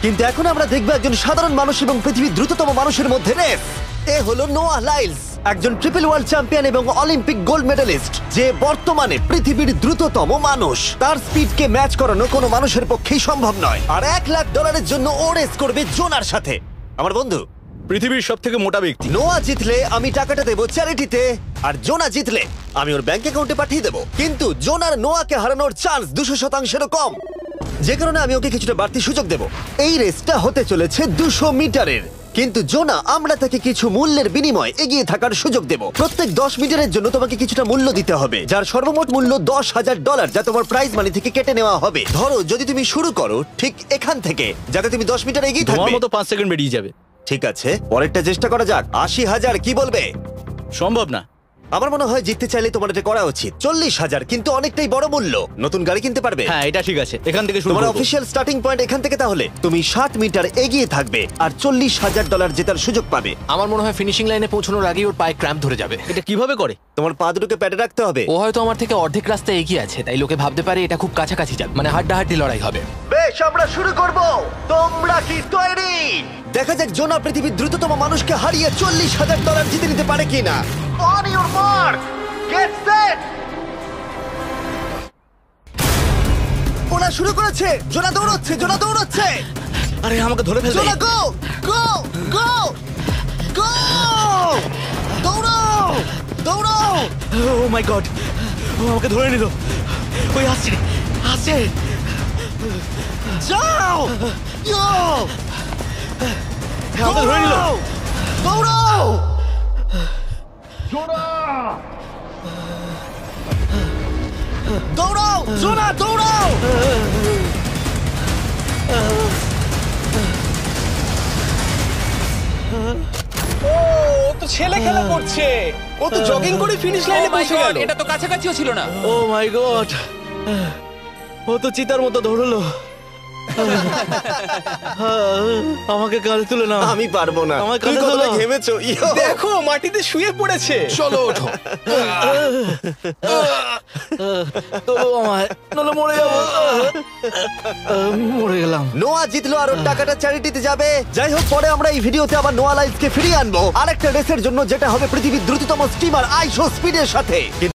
কিন্তু এখন আমরা দেখবো একজন সাধারণ মানুষ এবং পৃথিবীর দ্রুততম মানুষের মধ্যে রেস। এ হলো নোয়াহ লাইলস, একজন ট্রিপল ওয়ার্ল্ড চ্যাম্পিয়ন এবং অলিম্পিক গোল্ড মেডেলিস্ট, যে বর্তমানে পৃথিবীর দ্রুততম মানুষ। তার স্পিডকে ম্যাচ করানো কোনো মানুষের পক্ষেই সম্ভব নয়। আর $1,00,000 জন্য ও রেস করবে জোনার সাথে, আমার বন্ধু। পৃথিবীর সব থেকে মোটা ব্যক্তি। নোয়া জিতলে আমি টাকাটা দেবো চ্যারিটিতে, আর জোনা জিতলে আমি ওর ব্যাংক অ্যাকাউন্টে পাঠিয়ে দেবো। কিন্তু জোনার নোয়াকে হারানোর চান্স 200%-এরও কম, যে কারণে আমি ওকে কিছুটা বাড়তি সুযোগ দেব। এই রেসটা হতে চলেছে 200 মিটারের, কিন্তু জোনা আমরা তাকে কিছু মূল্যের বিনিময়ে এগিয়ে থাকার সুযোগ দেব। প্রত্যেক 10 মিটারের জন্য তোমাকে কিছুটা মূল্য দিতে হবে, যার সর্বমোট মূল্য $10,000, যা তোমার প্রাইজ মানি থেকে কেটে নেওয়া হবে। ধরো যদি তুমি শুরু করো ঠিক এখান থেকে, যাতে তুমি 10 মিটার এগিয়ে তোমার থাকবে। মতো 5 সেকেন্ড বেরিয়ে যাবে। ঠিক আছে, পরেরটা চেষ্টা করা যাক। 80,000 কি বলবে? সম্ভব না। আমার মনে হয় জিততে চাইলে তোমার এটা করা উচিত। 40,000 কিন্তু অনেকটাই বড় মূল্য। নতুন গাড়ি কিনতে পারবে। হ্যাঁ, এটা ঠিক আছে, এখান থেকে শুরু তোমার করব। অফিসিয়াল স্টার্টিং পয়েন্ট এখান থেকে। তাহলে তুমি 60 মিটার এগিয়ে থাকবে আর $40,000 জেতার সুযোগ পাবে। আমার মনে হয় ফিনিশিং লাইনে পৌঁছানোর আগেই ওর পায়ে ক্র্যাম্প ধরে যাবে। এটা কিভাবে করে? তোমার পা দুটোকে প্যাডে রাখতে হবে। ও হয়তো আমার থেকে অর্ধেক রাস্তা এগিয়ে আছে, তাই লোকে ভাবতে পারে এটা খুব কাছাকাছি যাবে, মানে হাড্ডাহাড্ডি লড়াই হবে। বেশ, আমরা শুরু করব। তোমরা কি তৈরি? দেখা যাক জোনা পৃথিবীর দ্রুততম মানুষকে হারিয়ে $40,000 জিতে নিতে পারে কিনা। On your mark, get set. ওরা শুরু করেছে। জোনা দৌড়চ্ছে, জোনা দৌড়চ্ছে। আরে আমাকে ধরে ফেলবে। জোনা গো গো গো গো! দৌড়াও দৌড়াও! ও মাই গড, ও আমাকে ধরে নিল। ওই আসছে আসছে। যাও! ইয়ো! আমাকে ধরে নিল। দৌড়াও! দৌড়াও! জোনা দৌড়াও! ও তো ছেলে খেলা করছে। ও তো জগিং করে ফিনিশ লাইনে পৌঁছে গেল। এটা তো কাছাকাছিও ছিল না। ও মাই গড, ও তো চিতার মতো দৌড়লো। আমাকে কাঁধে তুলে না। আমি পারবো না। আমার তুমি কাঁধে কতটা তোলো। ঘেমেছো। ইয়ো! দেখো মাটিতে শুয়ে পড়েছে। চলো ওঠো। তোলো আমায়, নাহলে মরে যাবো। মরে গেলাম। নোয়া জিতলো আর ওর টাকাটা চ্যারিটিতে যাবে। যাই হোক, পরে আমরা এই ভিডিওতে আবার নোয়া লাইফকে ফিরিয়ে আনবো আরেকটা রেসের জন্য, যেটা হবে পৃথিবীর দ্রুততম স্টিমার আইশো স্পিডের সাথে।